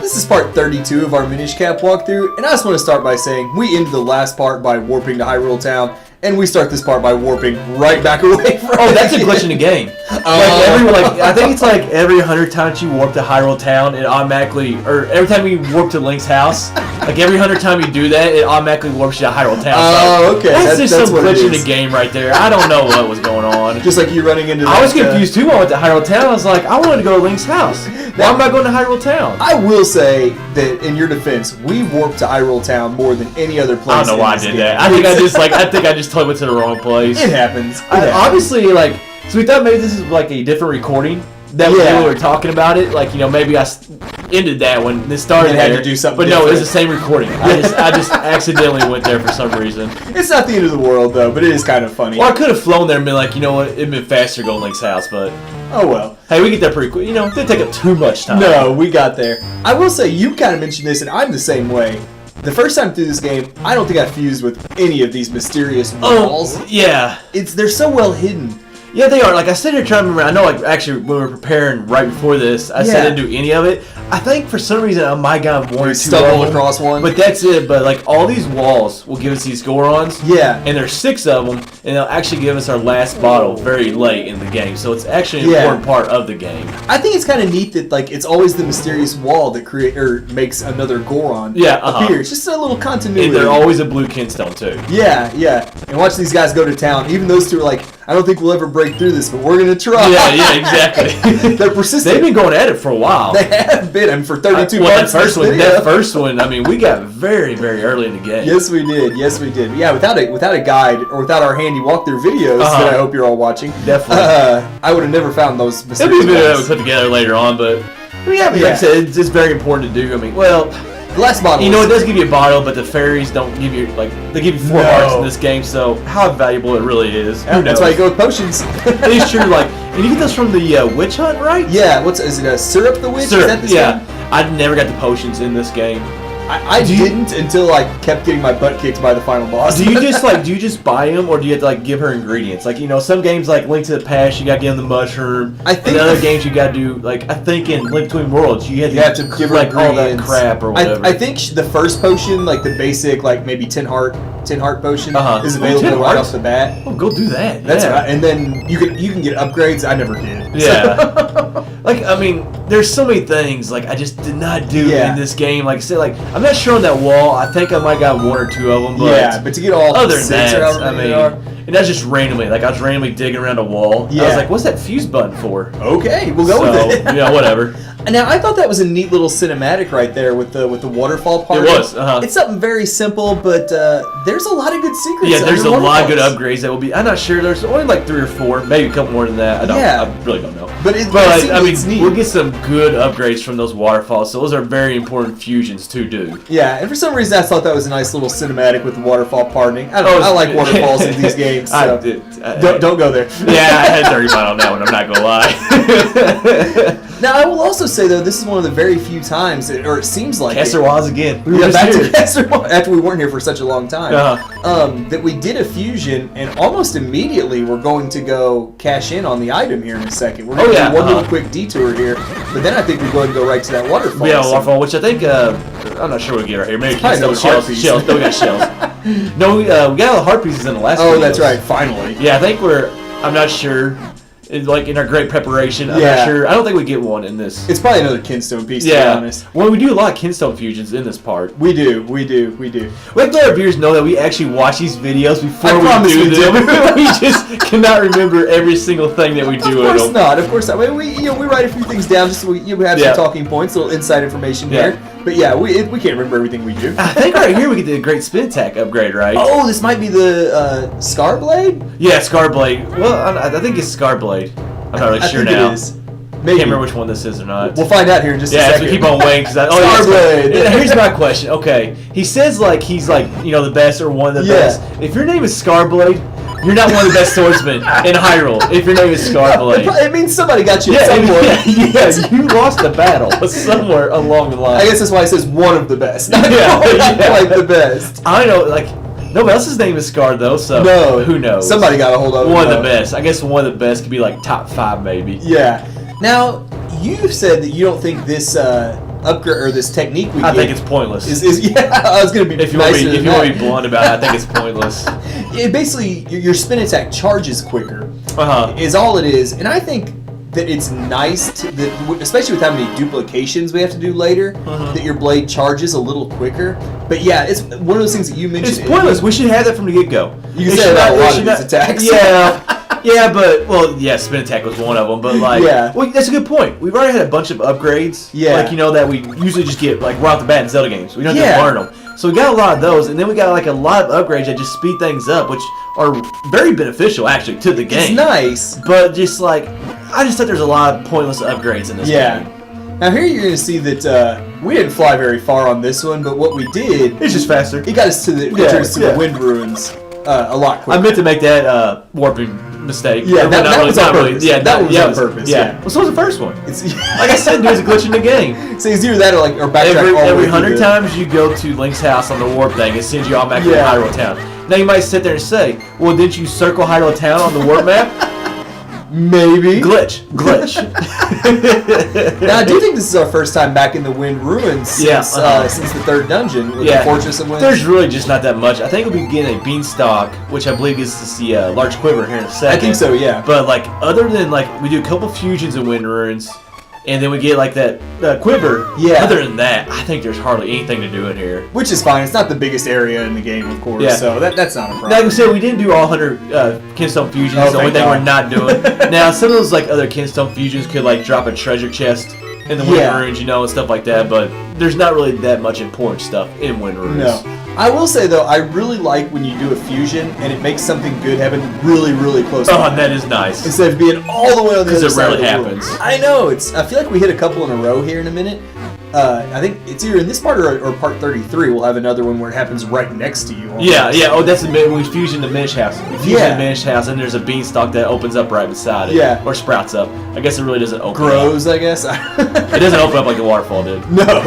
This is part 32 of our Minish Cap walkthrough, and I just want to start by saying we ended the last part by warping to Hyrule Town, and we start this part by warping right back away from Oh, that's a glitch in the game. I think it's like every 100 times you warp to Hyrule Town, it automatically, or every time you warp to Link's house, like every 100 times you do that, it automatically warps you to Hyrule Town. Oh, okay. That's just some glitch in the game right there. I don't know what was going on. Just like you running into. I was confused too when I went to Hyrule Town. I was like, I wanted to go to Link's house. Why am I going to Hyrule Town? I will say that in your defense, we warped to Hyrule Town more than any other place. I don't know why I did that. I think I just totally went to the wrong place. It happens. Obviously, so we thought maybe this is like a different recording that we were talking about it. Like, maybe I ended that when this started. And had to do something. But different. no, it was the same recording. I just accidentally went there for some reason. It's not the end of the world though, but it is kind of funny. Well, I could have flown there and been like, you know what, it'd been faster going to Link's house, but oh well. Hey, we get there pretty quick. It didn't take up too much time. No, we got there. I will say you kind of mentioned this, and I'm the same way. The first time through this game, I don't think I fused with any of these mysterious walls. Oh, yeah. They're so well hidden. Yeah, they are. Like, I sit here trying to remember. I know, actually, when we were preparing right before this, I said I didn't do any of it. I think for some reason I might have gotten one or two stumbled across one. But that's it. But, all these walls will give us these Gorons. Yeah. And there's 6 of them, and they'll actually give us our last bottle very late in the game. So it's actually an important part of the game. I think it's kind of neat that, it's always the mysterious wall that makes another Goron appear. It's just a little continuity. And they're always a blue Kinstone, too. Yeah. And watch these guys go to town. Even those two are like, I don't think we'll ever break through this, but we're going to try. Yeah, exactly. They're persistent. They've been going at it for a while. They have been, and for 32 months. That first one, we got very, very early in the game. Yes, we did. But yeah, without a guide, or without our handy walkthrough videos that I hope you're all watching, definitely, I would have never found those mysterious It'll be a video that we put together later on, but like I said, it's very important to do. the last bottle. It does give you a bottle, but the fairies don't give you, they give you 4 hearts in this game, so how valuable it really is. Who knows? That's why you go with potions. It is true, and you get those from the witch hunt, right? Yeah, is it a Syrup the Witch? Syrup, is that this game? I never got the potions in this game. I didn't until I kept getting my butt kicked by the final boss. Do you just buy them, or do you have to give her ingredients? Some games like Link to the Past, you got to give them the mushroom. I think in other games you got to do I think in Link Between Worlds you have to give her all that crap or whatever. I think the first potion, the basic maybe 10 heart potion is available right off the bat. Oh, go do that. That's right. And then you can get upgrades. I never did. Yeah. There's so many things I just did not do in this game. Like I said, I'm not sure on that wall. I think I might have got 1 or 2 of them. But but to get all other than 6 or that, however many are. And that's just randomly. I was randomly digging around a wall. Yeah. I was like, what's that fuse button for? Okay, we'll go with it. Yeah, whatever. Now, I thought that was a neat little cinematic right there with the waterfall part. It was. It's something very simple, but there's a lot of good secrets. Yeah, there's a lot of good upgrades that will be. I'm not sure. There's only 3 or 4, maybe a couple more than that. I really don't know. But it's neat. We'll get some good upgrades from those waterfalls. So those are very important fusions to do. Yeah, and for some reason I thought that was a nice little cinematic with the waterfall pardoning. I like waterfalls in these games. So don't go there. Yeah, I had 30 on that one. I'm not gonna lie. Now, I will also say, though, this is one of the very few times, or it seems like Kesserwaz again. Back to Kesserwaz, after we weren't here for such a long time, that we did a fusion, and almost immediately we're going to go cash in on the item here in a second. We're going to do one little quick detour here, but then I think we're going to go right to that waterfall. Yeah, waterfall, which I think, I'm not sure what we get right here. Maybe Kinstones, shells. No, we got shells. No, we got all the heart pieces in the last Oh, that's right, finally. Yeah, I think I'm not sure. In our great preparation, I'm not sure. I don't think we get one in this. It's probably another Kinstone piece, to be honest. Well, we do a lot of Kinstone fusions in this part. We do. We have to let our viewers know that we actually watch these videos before we do them. We just cannot remember every single thing that we do. Of course not. We write a few things down just so we have some talking points, a little inside information here. But yeah, we can't remember everything we do. I think right here we get the great spin attack upgrade, right? Oh, this might be the Scar Blade? Yeah, Scar Blade. Well, I think it's Scar Blade. I'm not really sure now. It is. Maybe. Can't remember which one this is or not. We'll find out here in just a second. Yeah, so keep on waiting. Scar Blade. Here's my question. Okay, he says he's the best or one of the best. If your name is Scar Blade, you're not one of the best swordsmen in Hyrule. If your name is Scar Blade, it means somebody got you somewhere. Yeah, you lost the battle somewhere along the line. I guess that's why it says one of the best. Not the best. I know, nobody else's name is Scar though, so who knows? Somebody got a hold of it. One of the best. I guess one of the best could be top 5 maybe. Yeah. Now, you've said that you don't think this upgrade or this technique we I think it's pointless. Yeah, I was gonna be. If you want to be blunt about it, I think it's pointless. It basically your spin attack charges quicker. Is all it is, and I think that it's nice that, especially with how many duplications we have to do later, that your blade charges a little quicker. But yeah, it's one of those things that you mentioned. It's pointless. We should have that from the get-go. You can say about a lot of these attacks. Yeah, but spin attack was one of them. But well, that's a good point. We've already had a bunch of upgrades. Yeah, like that we usually just get like right off the bat in Zelda games. We don't have to learn them. So we got a lot of those, and then we got like a lot of upgrades that just speed things up, which are very beneficial actually to the game. It's nice, but just like I just thought there's a lot of pointless upgrades in this game. Now here you're going to see that we didn't fly very far on this one, but what we did... It's just faster. It got us to the the Wind Ruins a lot quicker. I meant to make that warping mistake. Yeah, that was on purpose. Yeah, that was on purpose. Yeah. Well, so was the first one. Like I said, there's a glitch in the game. So it's either that or backtrack every 100 times you go to Link's house on the warp thing, it sends you automatically to Hyrule Town. Now you might sit there and say, well, didn't you circle Hyrule Town on the warp map? Maybe. Glitch. Now, I do think this is our first time back in the Wind Ruins since the third dungeon with the Fortress of Wind. There's really just not that much. I think we'll be getting a Beanstalk, which I believe is to see a large Quiver here in a second. I think so, yeah. But like, other than like, we do a couple fusions in Wind Ruins, and then we get like that Quiver. Yeah. Other than that, I think there's hardly anything to do in here. Which is fine. It's not the biggest area in the game, of course. Yeah. So that's not a problem. Like we said, we didn't do all 100 Kinstone fusions. The only thing we're not doing. Now, some of those like other Kinstone fusions could like drop a treasure chest in the Wind Ruins, and stuff like that. But there's not really that much important stuff in Wind Ruins. No. I will say though, I really like when you do a fusion and it makes something good happen really, really close. Oh, that is nice. Instead of being all the way on the other side. Because it rarely happens. I know. I feel like we hit a couple in a row here in a minute. I think it's either in this part or part 33. We'll have another one where it happens right next to you. Yeah. Oh, that's when we fusion the Minish house. We fusion the Minish house, and there's a Beanstalk that opens up right beside it. Yeah. Or sprouts up. I guess it really doesn't open Grows, up. I guess. It doesn't open up like the waterfall did. No.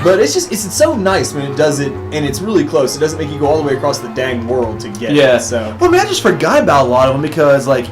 But it's so nice when it does it, and it's really close. It doesn't make you go all the way across the dang world to get it. So. Well, I just forgot about a lot of them because, like,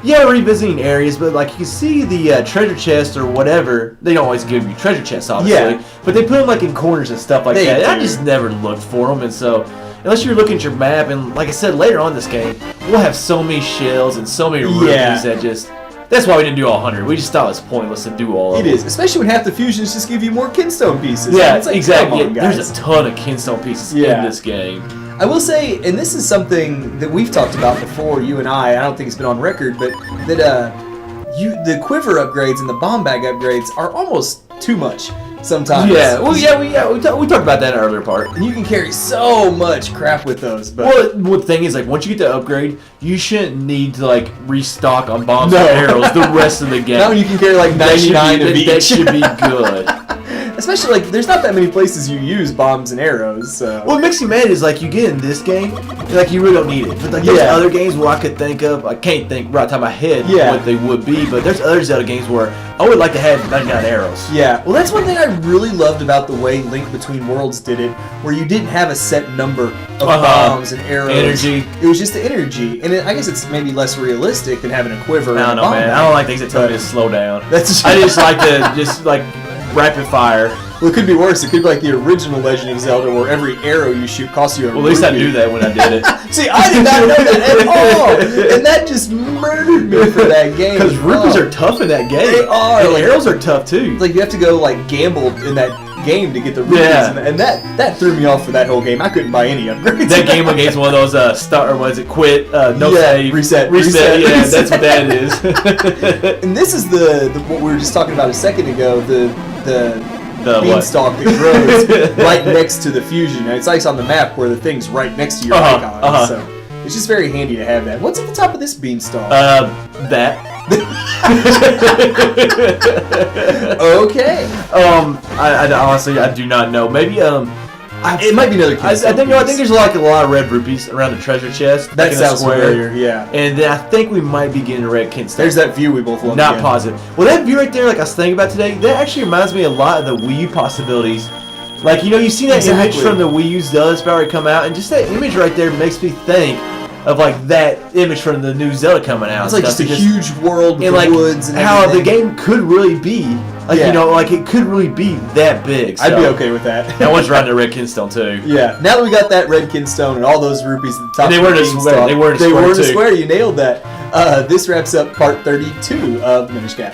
revisiting areas, but like you can see the treasure chest or whatever. They don't always give you treasure chests, obviously. Yeah. But they put them like in corners and stuff like that. I just never looked for them, and so unless you're looking at your map, and like I said, later on in this game, we'll have so many shells and so many rupees that just. That's why we didn't do all 100. We just thought it was pointless to do all of them. It is, especially when half the fusions just give you more Kinstone pieces. Yeah, it's like, exactly. There's a ton of Kinstone pieces in this game. I will say, and this is something that we've talked about before, you and I don't think it's been on record, but that the Quiver upgrades and the bomb bag upgrades are almost too much sometimes. Yeah, well, we talked about that in an earlier part. And you can carry so much crap with those. But well, the thing is, like, once you get the upgrade, you shouldn't need to, like, restock on bombs and arrows the rest of the game. Now when you can carry, like, 99 of each. That should be good. Especially, like, there's not that many places you use bombs and arrows, so... What makes me mad is, like, you get in this game, and, like, you really don't need it. But, like, there's other games where I could think of, I can't think right off the top of my head what they would be, but there's other Zelda games where I would like to have 99 arrows. Yeah, well, that's one thing I really loved about the way Link Between Worlds did it, where you didn't have a set number of bombs and arrows. Energy. It was just the energy, and I guess it's maybe less realistic than having a quiver. I don't know, man. I don't like things that tell me to slow down. I just like to rapid fire. Well, it could be worse. It could be like the original Legend of Zelda, where every arrow you shoot costs you a rupee. At least I knew that when I did it. See, I did not know that at all, and that just murdered me for that game. Because rupees are tough in that game. They are. And arrows are tough too. Like you have to go gamble in that game to get the rupees, and that threw me off for that whole game. I couldn't buy any upgrades. That game against one of those quit, no save, reset. Yeah, that's what that is. And this is the what we were just talking about a second ago. The Beanstalk that grows right next to the fusion. And it's nice on the map where the thing's right next to your icon. So it's just very handy to have that. What's at the top of this Beanstalk? That. Okay. I honestly do not know. Maybe it might be another case. I think there's like a lot of red rupees around the treasure chest. That sounds familiar, yeah. And then I think we might be getting a red Kinstone. There's that view we both love. Not positive. Well, that view right there, like I was thinking about today, that actually reminds me a lot of the Wii U possibilities. Like, you see that image from the Wii U's Zelda Sped come out, and just that image right there makes me think of like that image from the new Zelda coming out. It's like just a huge world with like woods and how everything. the game could really be. Like, you know, like it could really be that big. So. I'd be okay with that. I want to ride the red Kinstone too. Yeah. Now that we got that red Kinstone and all those rupees at the top and they of were the in a square. They were in a square. You nailed that. This wraps up part 32 of Minish Cap.